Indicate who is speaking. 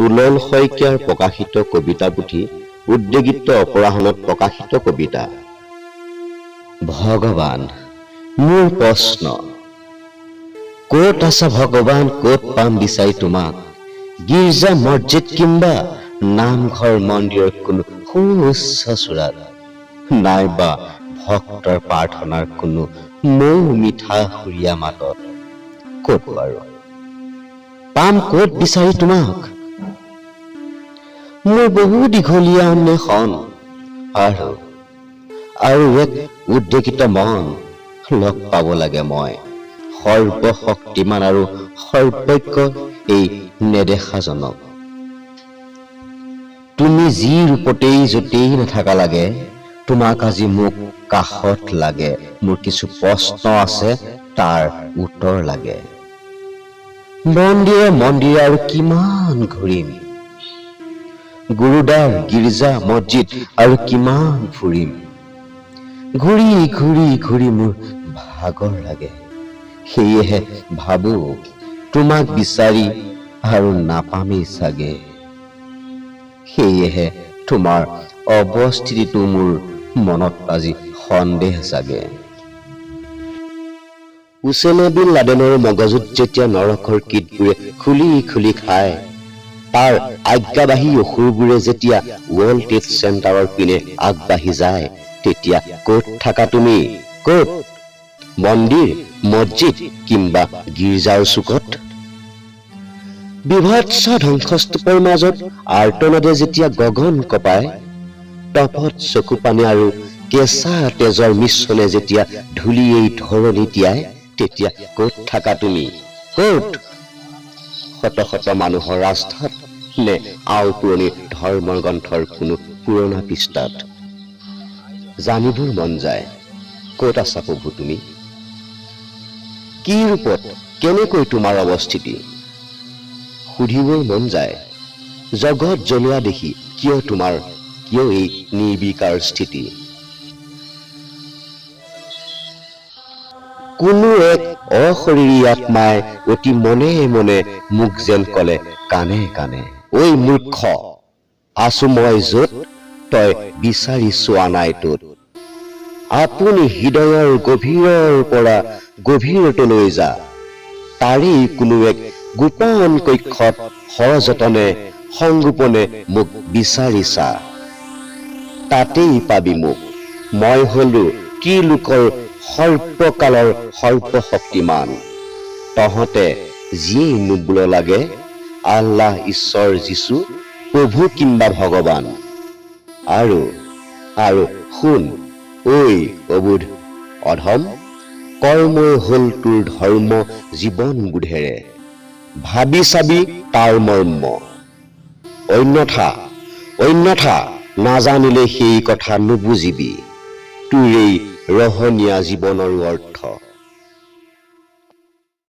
Speaker 1: তুলন শইকীয়াৰ প্ৰকাশিত কবিতা পুথি উদ্যোগিত অপৰাহনত প্ৰকাশিত কবিতা। ভগৱান, মোৰ প্ৰশ্ন, ক'ত আছা ভগৱান, ক'ত পাম বিচাৰি তোমাক? গীৰ্জা মছজিদ কিম্বা নামঘৰ মন্দিৰৰ কোনো সুউচ্চ চূড়াত, নাইবা ভক্তৰ প্ৰাৰ্থনাৰ কোনো মৌ মিঠা সুৰীয়া মাতত? ক'ত বাৰু পাম, ক'ত বিচাৰি তোমাক? মোৰ বহু দীঘলীয়া অন্বেষণ আৰু এক উদ্বেগিত মন। লগ পাব লাগে মই সৰ্বশক্তিমান আৰু সৰ্বজ্ঞ এই নেদেখাজনক। তুমি যি ৰূপতেই য'তেই নাথাকা লাগে, তোমাক আজি মোক কাষত লাগে। মোৰ কিছু প্ৰশ্ন আছে, তাৰ উত্তৰ লাগে। মন্দিৰে মন্দিৰে আৰু কিমান ঘূৰিম, গুৰুদ্বাৰ গীৰ্জা মছজিদ আৰু কিমান ফুৰিম। ঘূৰি ঘূৰি ঘূৰি মোৰ ভাগৰ লাগে। সেয়েহে ভাবো তোমাক বিচাৰি আৰু নাপামেই চাগে। সেয়েহে তোমাৰ অৱস্থিতিটো মোৰ মনত আজি সন্দেহ জাগে। উছেমা বিন লাডেনৰ মগজুত যেতিয়া নৰকৰ কীটবোৰে খুলি খুলি খায়, তাৰ আজ্ঞাবাহী অসুৰবোৰে যেতিয়া ৱৰ্ল্ড ট্ৰেড চেণ্টাৰৰ পিনে আগবাঢ়ি যায়, তেতিয়া ক'ত থাকা তুমি? ক'ত? মন্দিৰ মছজিদ কিম্বা গীৰ্জাৰ চুকত? বিভৎস ধ্বংসস্তূপৰ মাজত আৰ্তনাদে যেতিয়া গগন কপায়, তপত চকু পানী আৰু কেঁচা তেজৰ মিশ্ৰণে যেতিয়া ধূলিয়েই ধৰণি তিয়ায়, তেতিয়া ক'ত থাকা তুমি? ক'ত? শত শত মানুহৰ ৰাস্তাত নে আওপুৰণি ধৰ্মৰ গ্ৰন্থৰ কোনো পুৰণা পৃষ্ঠাত? জানিবৰ মন যায়, ক'ত আছা প্ৰভু তুমি? কি ৰূপত, কেনেকৈ তোমাৰ অৱস্থিতি? সুধিবৰ মন যায়, জগত জ্বলোৱা দেখি কিয় এই নিৰ্বিকাৰ স্থিতি? কোনো এক অশৰীৰী আত্মাই অতি মনে মনে মোক যেন কলে কানে কানে, ঐ মূৰ্খ, আছো মই য'ত তই বিচাৰি চোৱা নাই তত। আপুনি হৃদয়ৰ গভীৰৰ পৰা গভীৰতলৈ যা, তাৰেই কোনো এক গোপন কক্ষত সযতনে সংগোপনে মোক বিচাৰি চা। তাতেই পাবি মোক। মই হলো ত্ৰিলোকৰ সৰ্বকালৰ সৰ্বশক্তিমান। তহঁতে যিয়েই নুবুল লাগে, আল্লাহ, ঈশ্বৰ, যীশু, প্ৰভু কিম্বা ভগৱান। আৰু শুন, ঐ অবুধ অধম, কৰ্মই হল তোৰ ধৰ্ম জীৱন বোধেৰে, ভাবি চাবি তাৰ মৰ্ম। অন্যথা নাজানিলে সেই কথা নুবুজিবি, তোৰ এই ৰহনীয়া জীৱনৰো অৰ্থ।